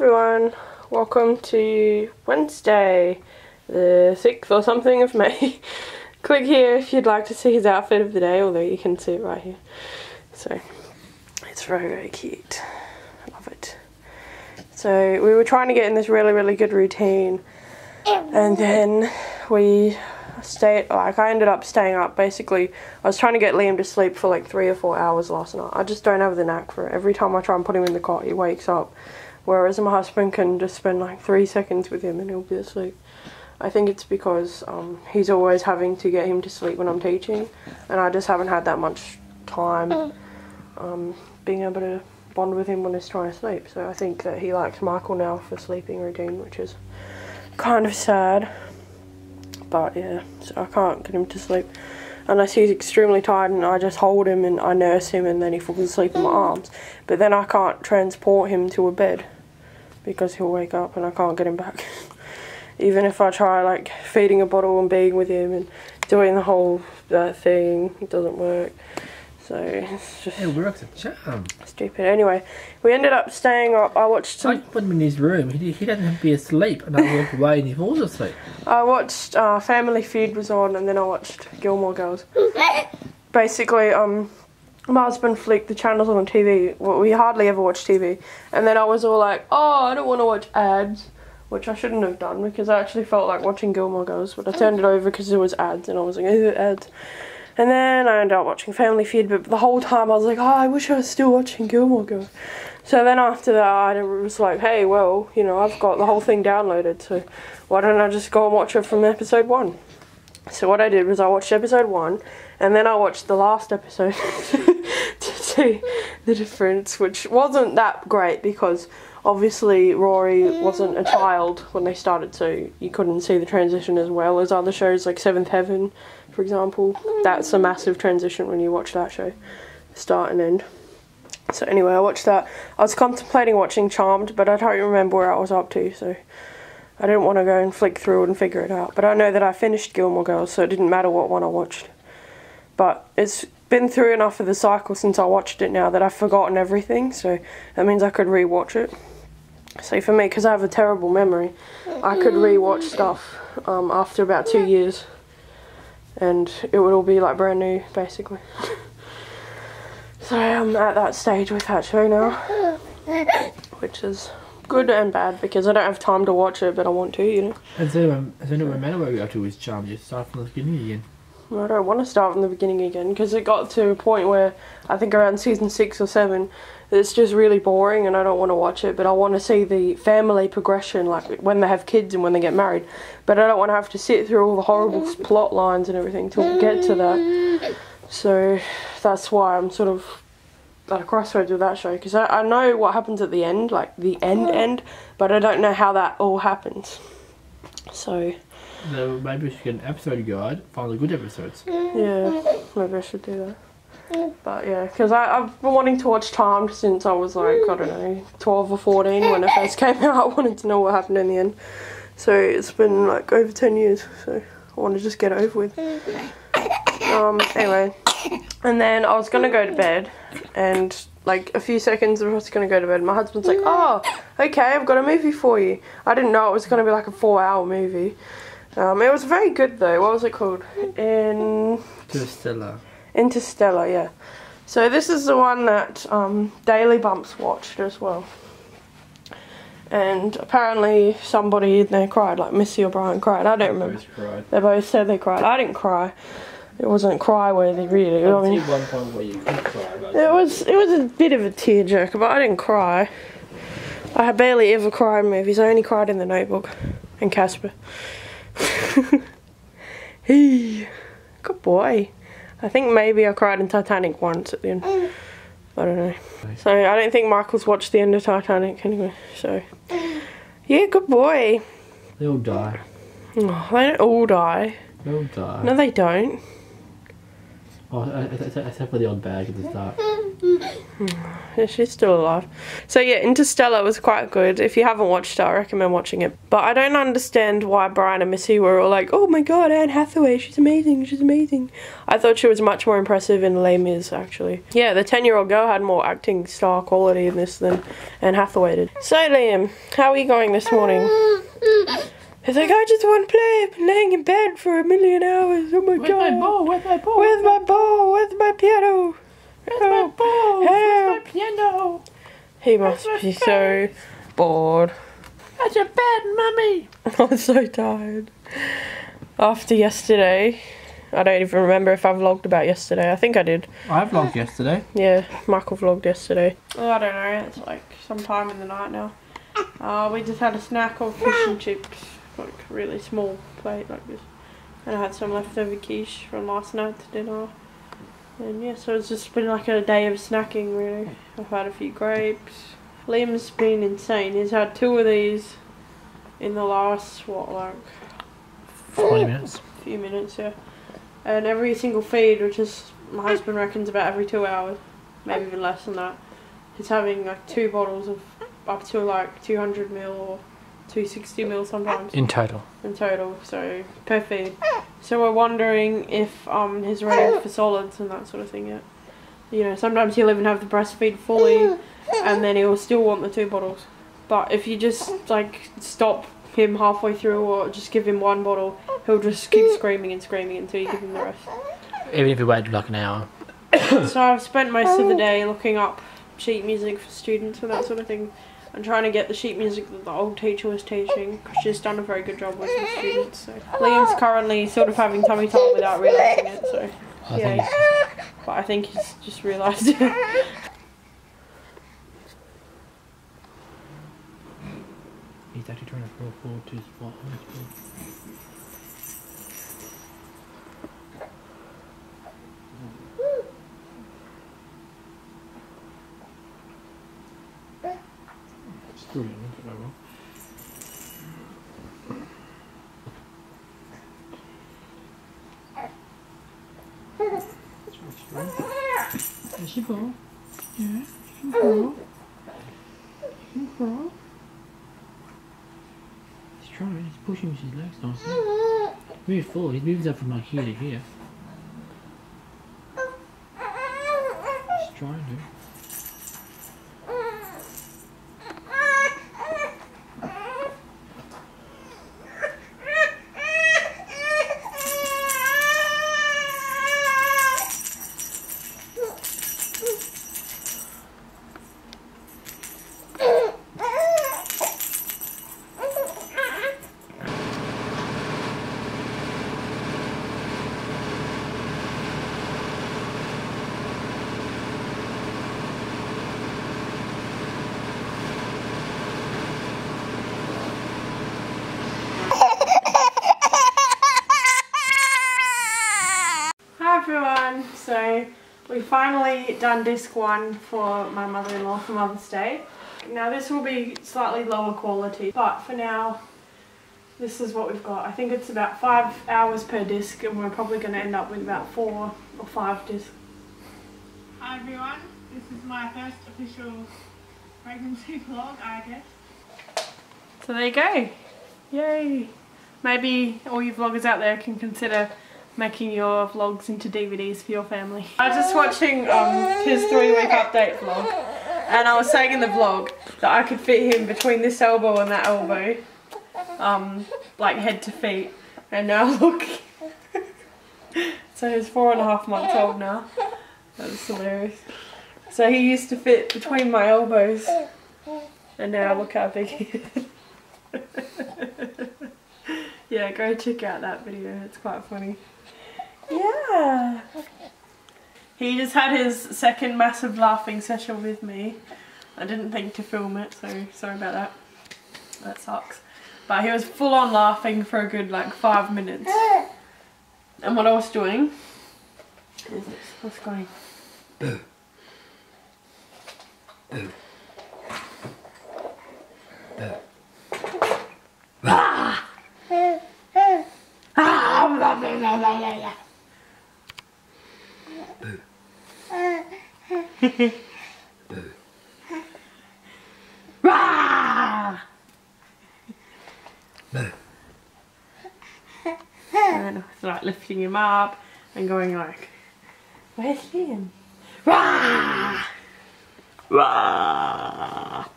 everyone, welcome to Wednesday, the 6th or something of May. Click here if you'd like to see his outfit of the day, although you can see it right here. So, it's very, very cute. I love it. So, we were trying to get in this really good routine, and then I ended up staying up. Basically, I was trying to get Liam to sleep for like 3 or 4 hours last night. I just don't have the knack for it. Every time I try and put him in the cot, he wakes up. Whereas my husband can just spend like 3 seconds with him and he'll be asleep. I think it's because he's always having to get him to sleep when I'm teaching, and I just haven't had that much time being able to bond with him when he's trying to sleep. So I think that he likes Michael now for sleeping routine, which is kind of sad. But yeah, so I can't get him to sleep unless he's extremely tired, and I just hold him and I nurse him and then he falls asleep in my arms. But then I can't transport him to a bed because he'll wake up and I can't get him back. Even if I try like feeding a bottle and being with him and doing the whole thing, it doesn't work. So it's just stupid. Anyway, we ended up staying up. I watched some... I put him in his room. He doesn't have to be asleep, and I walk away and he falls asleep. I watched Family Feud was on, and then I watched Gilmore Girls. Basically, my husband flicked the channels on TV. Well, we hardly ever watch TV. And then I was all like, oh, I don't want to watch ads, which I shouldn't have done because I actually felt like watching Gilmore Girls, but I turned it over because there was ads, and I was like, ads. And then I ended up watching Family Feud, but the whole time I was like, oh, I wish I was still watching Gilmore Girls. So then after that, I was like, hey, well, you know, I've got the whole thing downloaded, so why don't I just go and watch it from episode 1? So what I did was I watched episode 1, and then I watched the last episode to see the difference, which wasn't that great because obviously Rory wasn't a child when they started, so you couldn't see the transition as well as other shows like Seventh Heaven, for example. That's a massive transition when you watch that show, start and end. So anyway, I watched that. I was contemplating watching Charmed, but I don't remember where I was up to, so I didn't want to go and flick through it and figure it out. But I know that I finished Gilmore Girls, so it didn't matter what one I watched. But it's been through enough of the cycle since I watched it now that I've forgotten everything, so that means I could re-watch it. So for me, because I have a terrible memory, I could re-watch stuff after about 2 years, and it would all be like brand new, basically. So I'm at that stage with that show now, which is good and bad because I don't have time to watch it, but I want to, you know. Has anyone matter where we got to with Charm? Just start from the beginning again. I don't want to start from the beginning again because it got to a point where I think around season 6 or 7 it's just really boring and I don't want to watch it, but I want to see the family progression, like when they have kids and when they get married, but I don't want to have to sit through all the horrible plot lines and everything to get to that. So that's why I'm sort of at a crossroads with that show, because I know what happens at the end, like the end, but I don't know how that all happens. So maybe we should get an episode guide, find the good episodes. Yeah, maybe I should do that. But yeah, because I've been wanting to watch Charmed since I was like, I don't know, 12 or 14 when it first came out. I wanted to know what happened in the end. So it's been like over 10 years, so I want to just get it over with. Anyway, and then I was going to go to bed, and like a few seconds before I was going to go to bed, my husband's like, oh, okay, I've got a movie for you. I didn't know it was going to be like a 4-hour movie. It was very good though. What was it called? Interstellar, yeah. So this is the one that Daily Bumps watched as well. And apparently somebody in there cried, like Missy or Brian cried. I don't remember. They both said they cried. I didn't cry. It wasn't cry-worthy, really. I mean, one point where you could cry. It was a bit of a tearjerker, but I didn't cry. I barely ever cry in movies. I only cried in The Notebook and Casper. Hey, good boy. I think maybe I cried in Titanic once at the end. I don't know. So I don't think Michael's watched the end of Titanic anyway. So yeah, good boy. They all die. Oh, they don't all die. They all die. No, they don't. Oh, except for the odd bag at the start. Yeah, she's still alive. So yeah, Interstellar was quite good. If you haven't watched it, I recommend watching it. But I don't understand why Brian and Missy were all like, oh my god, Anne Hathaway, she's amazing, she's amazing. I thought she was much more impressive in Les Mis, actually. Yeah, the 10-year-old girl had more acting star quality in this than Anne Hathaway did. So Liam, how are you going this morning? He's like, I just want to play. I've been laying in bed for a million hours. Oh my god. Where's my ball? Where's my ball? Where's my ball? Where's my piano? Where's my ball? Where's my piano? He must be so bored. That's a bad mummy. I'm so tired. After yesterday, I don't even remember if I vlogged about yesterday. I think I did. I vlogged yesterday. Yeah, Michael vlogged yesterday. Oh, I don't know. It's like sometime in the night now. We just had a snack of fish and chips. Like a really small plate like this. And I had some leftover quiche from last night's dinner. And yeah, so it's just been like a day of snacking really. I've had a few grapes. Liam's been insane. He's had 2 of these in the last, what, like 20 minutes. A few minutes, yeah. And every single feed, which is, my husband reckons about every 2 hours, maybe even less than that, he's having like 2 bottles of up to like 200ml or 260ml sometimes. In total. In total, so per feed. So we're wondering if he's ready for solids and that sort of thing yet. You know, sometimes he'll even have the breastfeed fully and then he'll still want the 2 bottles. But if you just like stop him halfway through or just give him 1 bottle, he'll just keep screaming and screaming until you give him the rest. Even if you wait like an hour. So I've spent most of the day looking up sheet music for students and that sort of thing. I'm trying to get the sheet music that the old teacher was teaching because she's done a very good job with the students. So Liam's currently sort of having tummy time without realising it. So yeah, but I think he's just realised it. He's actually trying to roll forward to his spot. Still didn't look at that well. There's your ball. Yeah, you can crawl. You can crawl. He's trying, he's pushing with his legs nicely. Move forward, he moves up from like here to here. He's trying to. Everyone, so we finally done disc 1 for my mother-in-law for Mother's Day. Now this will be slightly lower quality, but for now this is what we've got. I think it's about 5 hours per disc and we're probably going to end up with about 4 or 5 discs. Hi everyone, this is my first official pregnancy vlog, I guess. So there you go. Yay! Maybe all you vloggers out there can consider making your vlogs into DVDs for your family. I was just watching his 3-week update vlog and I was saying in the vlog that I could fit him between this elbow and that elbow, like head to feet, and now look. So he's 4.5 months old now. That's hilarious. So he used to fit between my elbows and now look how big he is. Yeah, go check out that video, it's quite funny. Yeah. He just had his second massive laughing session with me. I didn't think to film it, so sorry about that. That sucks. But he was full on laughing for a good like 5 minutes. And what I was doing is this. What's going? Boo. Boo. Boo. Ah! Ah! Boo. Rah! And then it's like lifting him up and going like, where's Liam? Rah! Rah!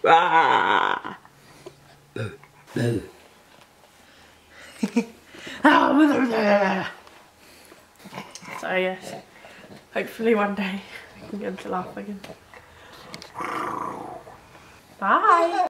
Rah! So yes, hopefully one day we can get him to laugh again. Bye!